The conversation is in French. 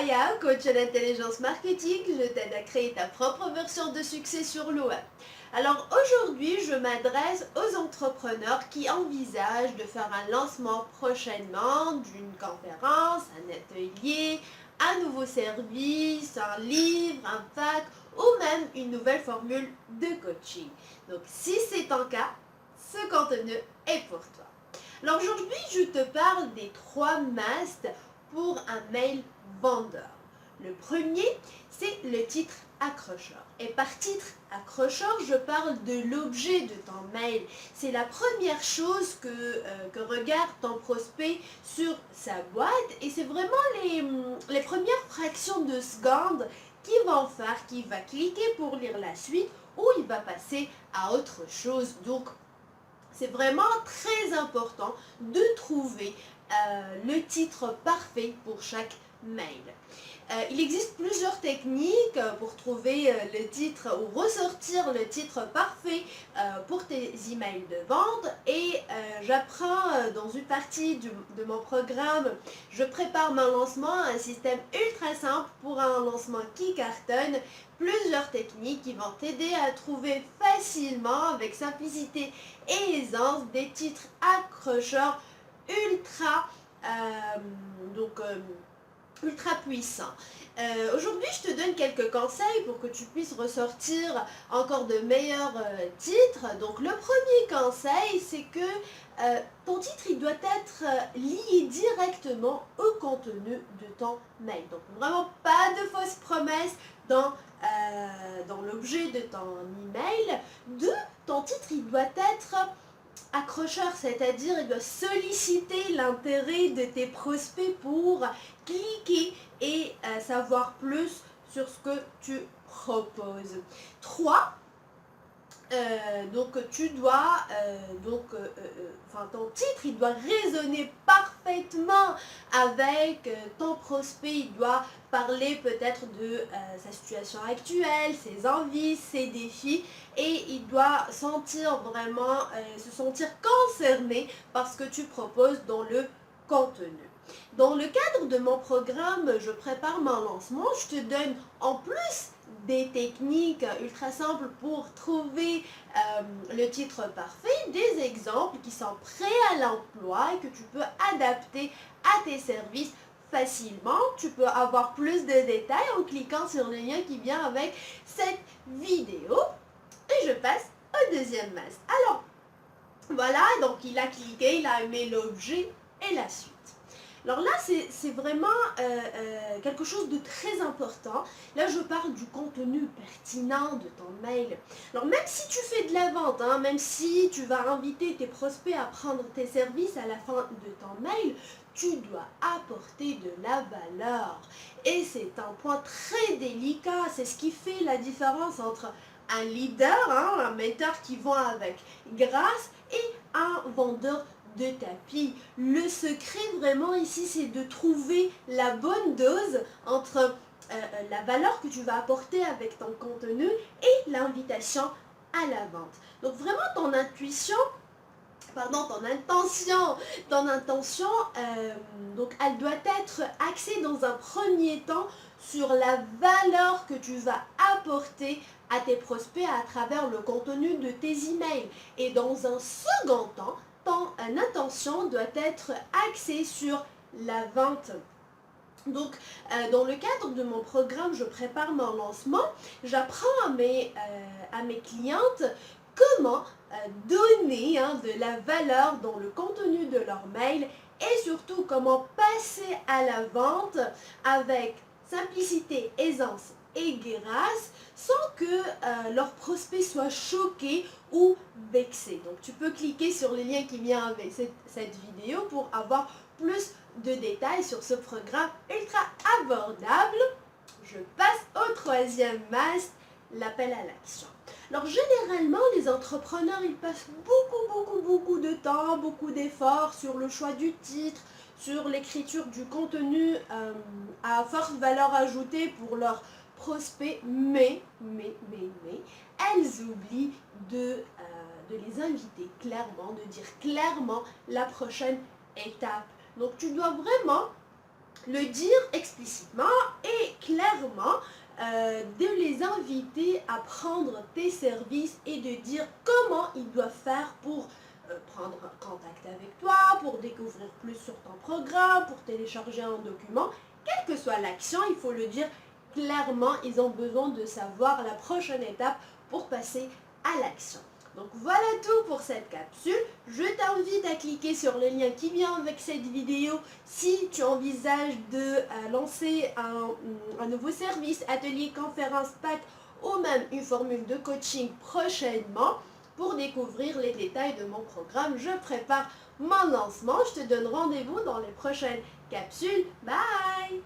Maya, coach à l'intelligence marketing. Je t'aide à créer ta propre version de succès sur le web. Alors aujourd'hui, je m'adresse aux entrepreneurs qui envisagent de faire un lancement prochainement d'une conférence, un atelier, un nouveau service, un livre, un pack ou même une nouvelle formule de coaching. Donc si c'est ton cas, ce contenu est pour toi. Alors aujourd'hui, je te parle des 3 musts pour un mail vendeur. Le premier, c'est le titre accrocheur. Et par titre accrocheur, je parle de l'objet de ton mail. C'est la première chose que regarde ton prospect sur sa boîte et c'est vraiment les premières fractions de secondes qu'il va cliquer pour lire la suite ou il va passer à autre chose. Donc, c'est vraiment très important de trouver le titre parfait pour chaque mail. Il existe plusieurs techniques pour trouver le titre ou ressortir le titre parfait pour tes emails de vente et j'apprends dans une partie de mon programme, je prépare mon lancement, un système ultra simple pour un lancement qui cartonne, plusieurs techniques qui vont t'aider à trouver facilement, avec simplicité et aisance, des titres accrocheurs ultra ultra puissant. Aujourd'hui, je te donne quelques conseils pour que tu puisses ressortir encore de meilleurs titres. Donc, le premier conseil, c'est que ton titre, il doit être lié directement au contenu de ton mail. Donc, vraiment pas de fausses promesses dans l'objet de ton email. Deux, ton titre, il doit être accrocheur, c'est-à-dire il doit solliciter l'intérêt de tes prospects pour cliquer et savoir plus sur ce que tu proposes. 3. Donc tu dois, ton titre, il doit résonner parfaitement avec ton prospect. Il doit parler peut-être de sa situation actuelle, ses envies, ses défis, et il doit se sentir concerné par ce que tu proposes dans le contenu. Dans le cadre de mon programme, je prépare mon lancement. Je te donne en plus des techniques ultra simples pour trouver le titre parfait, des exemples qui sont prêts à l'emploi et que tu peux adapter à tes services facilement. Tu peux avoir plus de détails en cliquant sur le lien qui vient avec cette vidéo. Et je passe au deuxième must. Alors, voilà, donc il a cliqué, il a aimé l'objet et la suite. Alors là, c'est vraiment quelque chose de très important. Là, je parle du contenu pertinent de ton mail. Alors même si tu fais de la vente, même si tu vas inviter tes prospects à prendre tes services à la fin de ton mail, tu dois apporter de la valeur. Et c'est un point très délicat. C'est ce qui fait la différence entre un leader, un metteur qui vend avec grâce, et un vendeur de tapis. Le secret vraiment ici, c'est de trouver la bonne dose entre la valeur que tu vas apporter avec ton contenu et l'invitation à la vente. Donc vraiment ton intention, donc elle doit être axée dans un premier temps sur la valeur que tu vas apporter à tes prospects à travers le contenu de tes emails. Et dans un second temps, ton intention doit être axée sur la vente. Donc, dans le cadre de mon programme, je prépare mon lancement, j'apprends à mes clientes comment donner de la valeur dans le contenu de leur mail et surtout comment passer à la vente avec simplicité, aisance et grâce sans que leurs prospects soient choqués ou vexés. Donc tu peux cliquer sur le lien qui vient avec cette vidéo pour avoir plus de détails sur ce programme ultra abordable. Je passe au troisième must, l'appel à l'action. Alors généralement, les entrepreneurs, ils passent beaucoup de temps, beaucoup d'efforts sur le choix du titre, sur l'écriture du contenu à forte valeur ajoutée pour leurs prospects, mais elles oublient de les inviter clairement, de dire clairement la prochaine étape. Donc tu dois vraiment le dire explicitement et clairement, de les inviter à prendre tes services et de dire comment ils doivent faire pour prendre contact avec toi, pour découvrir plus sur ton programme, pour télécharger un document. Quelle que soit l'action, il faut le dire clairement, ils ont besoin de savoir la prochaine étape pour passer à l'action. Donc voilà tout pour cette capsule. Je t'invite à cliquer sur le lien qui vient avec cette vidéo si tu envisages de lancer un nouveau service, atelier, conférence, pack ou même une formule de coaching prochainement. Pour découvrir les détails de mon programme, je prépare mon lancement. Je te donne rendez-vous dans les prochaines capsules. Bye!